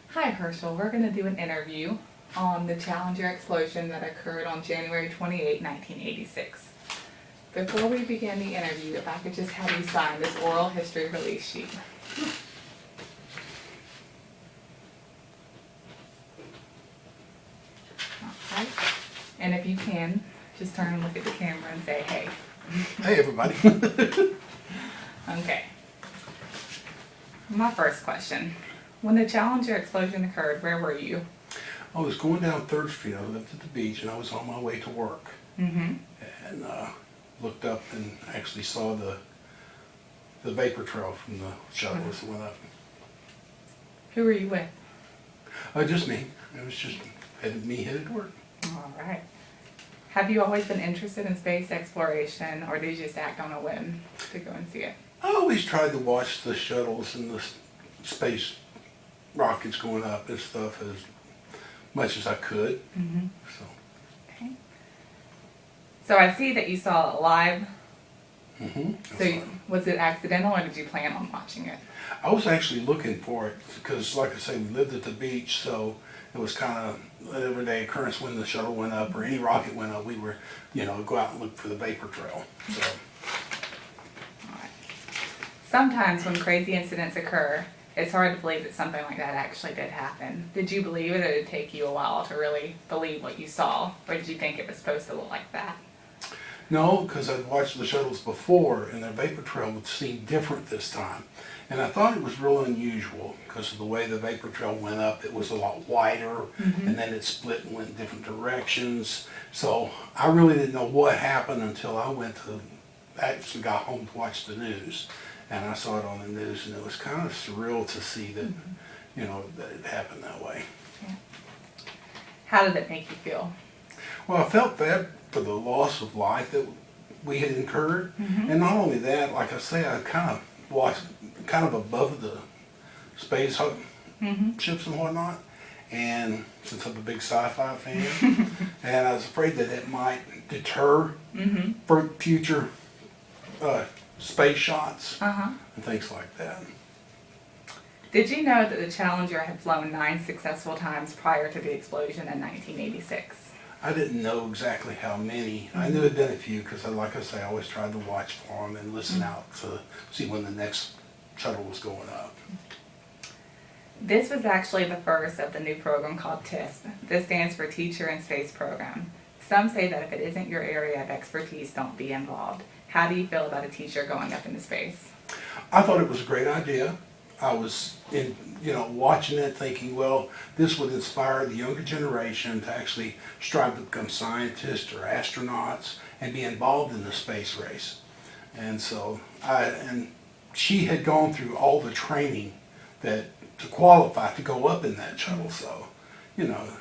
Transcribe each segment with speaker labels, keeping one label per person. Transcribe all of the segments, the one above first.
Speaker 1: Hi Herschel, we're going to do an interview on the Challenger explosion that occurred on January 28, 1986. Before we begin the interview, if I could just have you sign this oral history release sheet. Alright, and if you can, just turn and look at the camera and say hey.
Speaker 2: Hey everybody.
Speaker 1: Okay. My first question. When the Challenger explosion occurred, where were you?
Speaker 2: I was going down 3rd Street. I lived at the beach and I was on my way to work.
Speaker 1: Mm-hmm.
Speaker 2: And looked up and actually saw the vapor trail from the shuttle as it went up.
Speaker 1: Who were you with?
Speaker 2: Just me. It was just headed to work.
Speaker 1: All right. Have you always been interested in space exploration, or did you just act on a whim to go and see it?
Speaker 2: I always tried to watch the shuttles and the space rockets going up and stuff as much as I could.
Speaker 1: Mm-hmm.
Speaker 2: So.
Speaker 1: Okay. So I see that you saw it live.
Speaker 2: Mm-hmm.
Speaker 1: So was it accidental, or did you plan on watching it?
Speaker 2: I was actually looking for it because, like I say, we lived at the beach, so it was kind of an everyday occurrence when the shuttle went up or any rocket went up. We were, go out and look for the vapor trail. So.
Speaker 1: All right. Sometimes when crazy incidents occur, it's hard to believe that something like that actually did happen. Did you believe it, or did it take you a while to really believe what you saw? Or did you think it was supposed to look like that?
Speaker 2: No, because I'd watched the shuttles before, and their vapor trail would seem different this time. And I thought it was real unusual because of the way the vapor trail went up. It was a lot wider, and then it split and went in different directions. So I really didn't know what happened until I actually got home to watch the news. And I saw it on the news, and it was kind of surreal to see that, that it happened that way.
Speaker 1: Yeah. How did it make you feel?
Speaker 2: Well, I felt bad for the loss of life that we had incurred. And not only that, like I say, I kind of watched kind of above the space ships and whatnot. And since I'm a big sci-fi fan, and I was afraid that it might deter for future space shots and things like that.
Speaker 1: Did you know that the Challenger had flown 9 successful times prior to the explosion in 1986?
Speaker 2: I didn't know exactly how many. I knew it had been a few because, like I say, I always tried to watch for them and listen out to see when the next shuttle was going up.
Speaker 1: This was actually the first of the new program called TISP. This stands for Teacher in Space Program. Some say that if it isn't your area of expertise, don't be involved. How do you feel about a teacher going up into space?
Speaker 2: I thought it was a great idea. I was watching it thinking, well, this would inspire the younger generation to actually strive to become scientists or astronauts and be involved in the space race. And so she had gone through all the training to qualify to go up in that shuttle. So,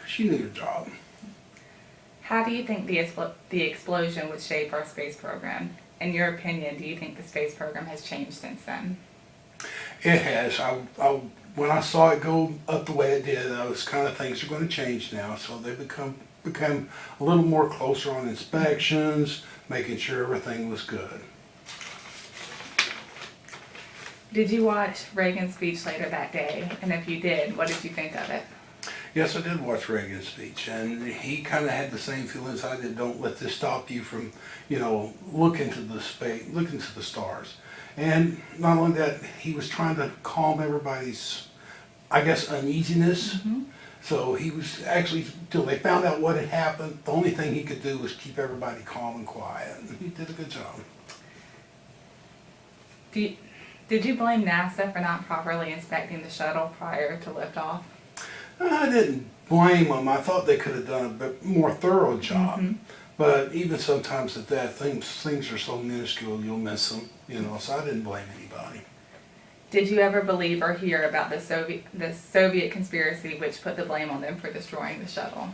Speaker 2: she knew her job.
Speaker 1: How do you think the explosion would shape our space program? In your opinion, do you think the space program has changed since then?
Speaker 2: It has. When I saw it go up the way it did, those kind of things are going to change now. So they become a little more closer on inspections, making sure everything was good.
Speaker 1: Did you watch Reagan's speech later that day? And if you did, what did you think of it?
Speaker 2: Yes, I did watch Reagan's speech, and he kind of had the same feelings I did. Don't let this stop you from, looking to the space, looking to the stars. And not only that, he was trying to calm everybody's, I guess, uneasiness. So he was actually, till they found out what had happened, the only thing he could do was keep everybody calm and quiet. And he did a good job.
Speaker 1: Did you blame NASA for not properly inspecting the shuttle prior to liftoff?
Speaker 2: I didn't blame them. I thought they could have done a bit more thorough job. But even sometimes at that, things are so minuscule you'll miss them, so I didn't blame anybody.
Speaker 1: Did you ever believe or hear about the Soviet conspiracy which put the blame on them for destroying the shuttle?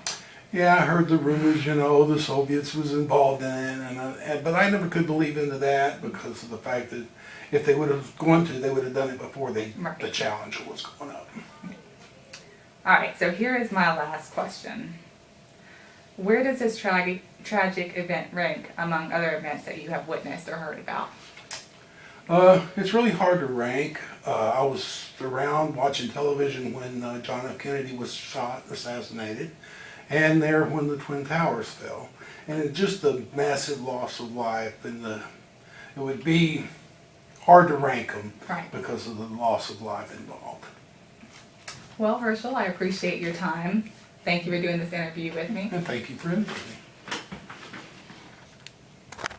Speaker 2: Yeah, I heard the rumors, the Soviets was involved in it, but I never could believe into that because of the fact that if they would have gone to, they would have done it before the Challenger was going up.
Speaker 1: All right, so here is my last question. Where does this tragic event rank among other events that you have witnessed or heard about?
Speaker 2: It's really hard to rank. I was around watching television when John F. Kennedy was shot, assassinated, and there when the Twin Towers fell. And it's just the massive loss of life, and it would be hard to rank them
Speaker 1: Right.
Speaker 2: because of the loss of life involved.
Speaker 1: Well, Herschel, I appreciate your time. Thank you for doing this interview with me.
Speaker 2: And thank you for inviting me.